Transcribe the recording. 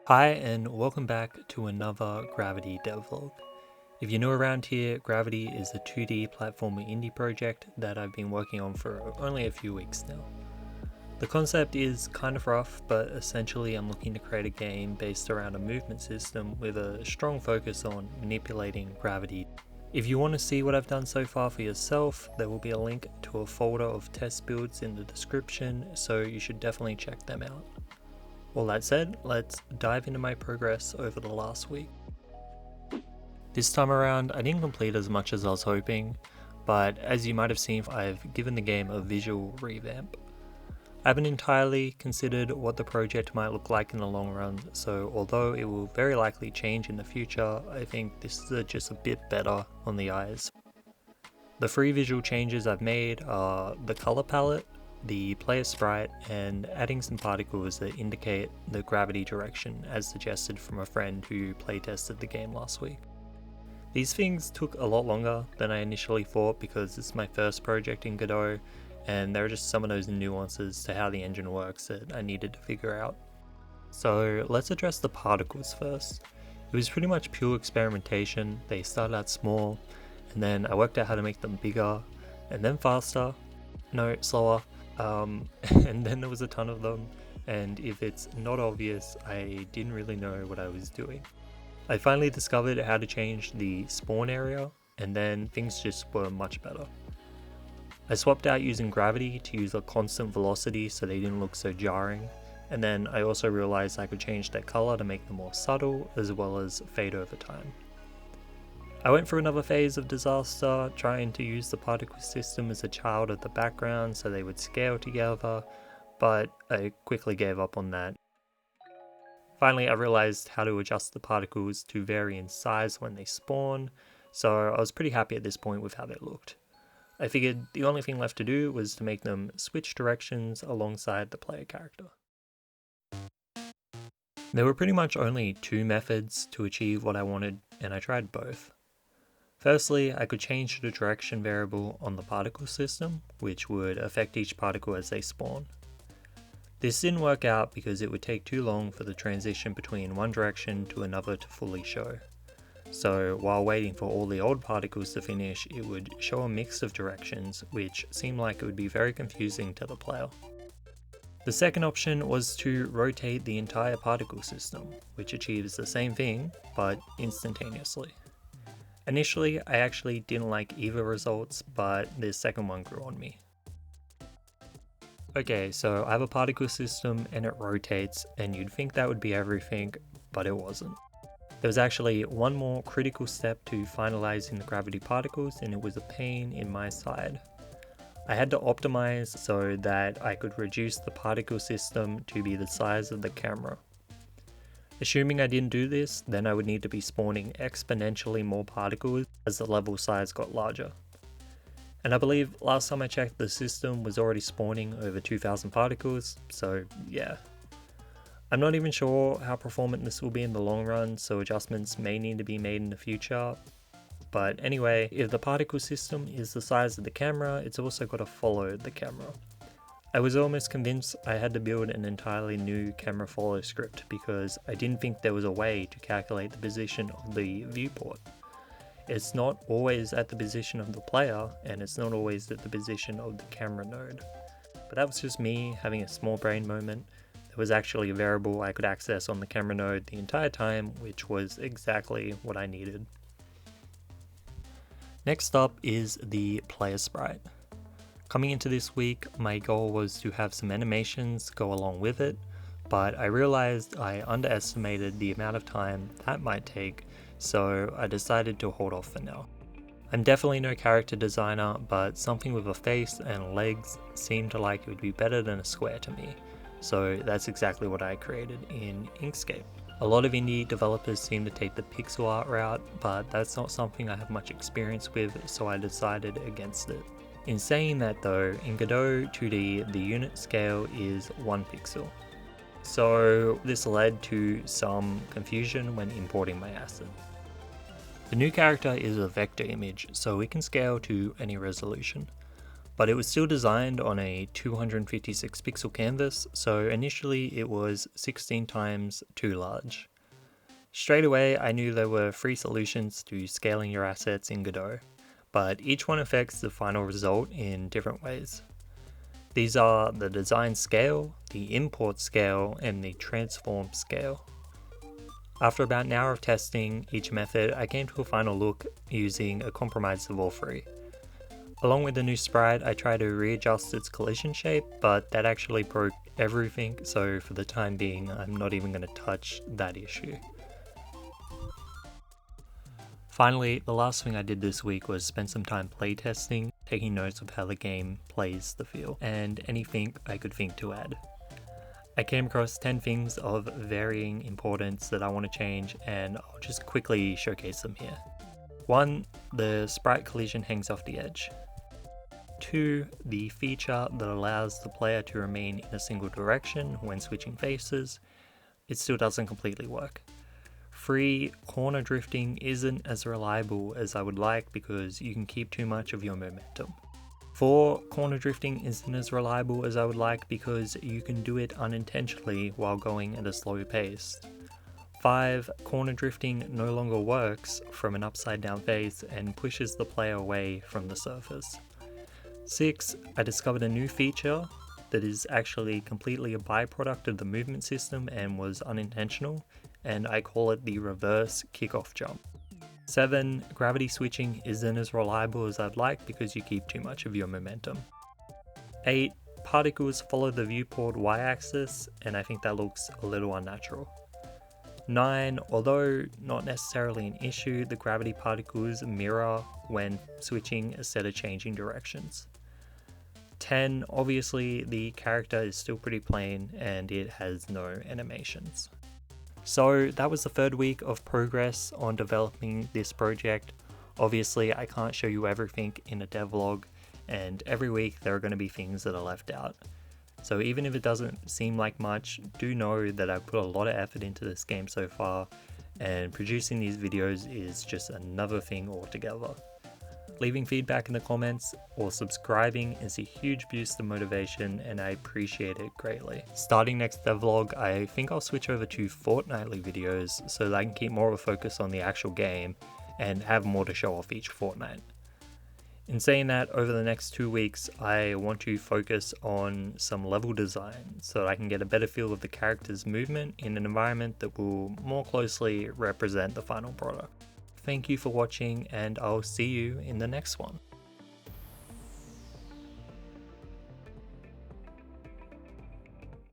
Hi and welcome back to another Gravity devlog. If you're new around here, Gravity is a 2D platformer indie project that I've been working on for only a few weeks now. The concept is kind of rough, but essentially I'm looking to create a game based around a movement system with a strong focus on manipulating gravity. If you want to see what I've done so far for yourself, there will be a link to a folder of test builds in the description, so you should definitely check them out. All that said, let's dive into my progress over the last week. This time around, I didn't complete as much as I was hoping, but as you might have seen, I've given the game a visual revamp. I haven't entirely considered what the project might look like in the long run, so although it will very likely change in the future, I think this is just a bit better on the eyes. The three visual changes I've made are the color palette, the player sprite, and adding some particles that indicate the gravity direction as suggested from a friend who playtested the game last week. These things took a lot longer than I initially thought because it's my first project in Godot, and there are just some of those nuances to how the engine works that I needed to figure out. So let's address the particles first. It was pretty much pure experimentation. They started out small, and then I worked out how to make them bigger, and then faster, slower, and then there was a ton of them, and if it's not obvious, I didn't really know what I was doing. I finally discovered how to change the spawn area, and then things just were much better. I swapped out using gravity to use a constant velocity so they didn't look so jarring, and then I also realized I could change their color to make them more subtle as well as fade over time. I went through another phase of disaster, trying to use the particle system as a child of the background so they would scale together, but I quickly gave up on that. Finally, I realized how to adjust the particles to vary in size when they spawn, so I was pretty happy at this point with how they looked. I figured the only thing left to do was to make them switch directions alongside the player character. There were pretty much only two methods to achieve what I wanted, and I tried both. Firstly, I could change the direction variable on the particle system, which would affect each particle as they spawn. This didn't work out because it would take too long for the transition between one direction to another to fully show. So while waiting for all the old particles to finish, it would show a mix of directions, which seemed like it would be very confusing to the player. The second option was to rotate the entire particle system, which achieves the same thing, but instantaneously. Initially, I actually didn't like either results, but the second one grew on me. Okay, so I have a particle system and it rotates, and you'd think that would be everything, but it wasn't. There was actually one more critical step to finalizing the gravity particles, and it was a pain in my side. I had to optimize so that I could reduce the particle system to be the size of the camera. Assuming I didn't do this, then I would need to be spawning exponentially more particles as the level size got larger. And I believe last time I checked, the system was already spawning over 2000 particles, so yeah. I'm not even sure how performant this will be in the long run, so adjustments may need to be made in the future. But anyway, if the particle system is the size of the camera, it's also got to follow the camera. I was almost convinced I had to build an entirely new camera follow script because I didn't think there was a way to calculate the position of the viewport. It's not always at the position of the player, and it's not always at the position of the camera node. But that was just me having a small brain moment. There was actually a variable I could access on the camera node the entire time, which was exactly what I needed. Next up is the player sprite. Coming into this week, my goal was to have some animations go along with it, but I realized I underestimated the amount of time that might take, so I decided to hold off for now. I'm definitely no character designer, but something with a face and legs seemed like it would be better than a square to me, so that's exactly what I created in Inkscape. A lot of indie developers seem to take the pixel art route, but that's not something I have much experience with, so I decided against it. In saying that though, in Godot 2D, the unit scale is 1 pixel. So this led to some confusion when importing my asset. The new character is a vector image, so it can scale to any resolution. but it was still designed on a 256 pixel canvas, so initially it was 16 times too large. Straight away I knew there were 3 solutions to scaling your assets in Godot, but each one affects the final result in different ways. These are the design scale, the import scale, and the transform scale. After about an hour of testing each method, I came to a final look using a compromise of all 3. Along with the new sprite, I tried to readjust its collision shape, but that actually broke everything, so for the time being, I'm not even going to touch that issue. Finally, the last thing I did this week was spend some time playtesting, taking notes of how the game plays the feel, and anything I could think to add. I came across 10 things of varying importance that I want to change, and I'll just quickly showcase them here. 1. The sprite collision hangs off the edge. 2. The feature that allows the player to remain in a single direction when switching faces. It still doesn't completely work. 3. Corner drifting isn't as reliable as I would like because you can keep too much of your momentum. 4. Corner drifting isn't as reliable as I would like because you can do it unintentionally while going at a slow pace. 5. Corner drifting no longer works from an upside down face and pushes the player away from the surface. 6. I discovered a new feature that is actually completely a byproduct of the movement system and was unintentional, and I call it the reverse kickoff jump. 7. Gravity switching isn't as reliable as I'd like because you keep too much of your momentum. 8. Particles follow the viewport y-axis, and I think that looks a little unnatural. 9. Although not necessarily an issue, the gravity particles mirror when switching instead of changing directions. 10. Obviously the character is still pretty plain and it has no animations. So that was the 3rd week of progress on developing this project. Obviously I can't show you everything in a devlog, and every week there are going to be things that are left out. So even if it doesn't seem like much, do know that I've put a lot of effort into this game so far, and producing these videos is just another thing altogether. Leaving feedback in the comments or subscribing is a huge boost of motivation, and I appreciate it greatly. Starting next devlog, I think I'll switch over to fortnightly videos so that I can keep more of a focus on the actual game and have more to show off each fortnight. In saying that, over the next 2 weeks, I want to focus on some level design so that I can get a better feel of the character's movement in an environment that will more closely represent the final product. Thank you for watching, and I'll see you in the next one.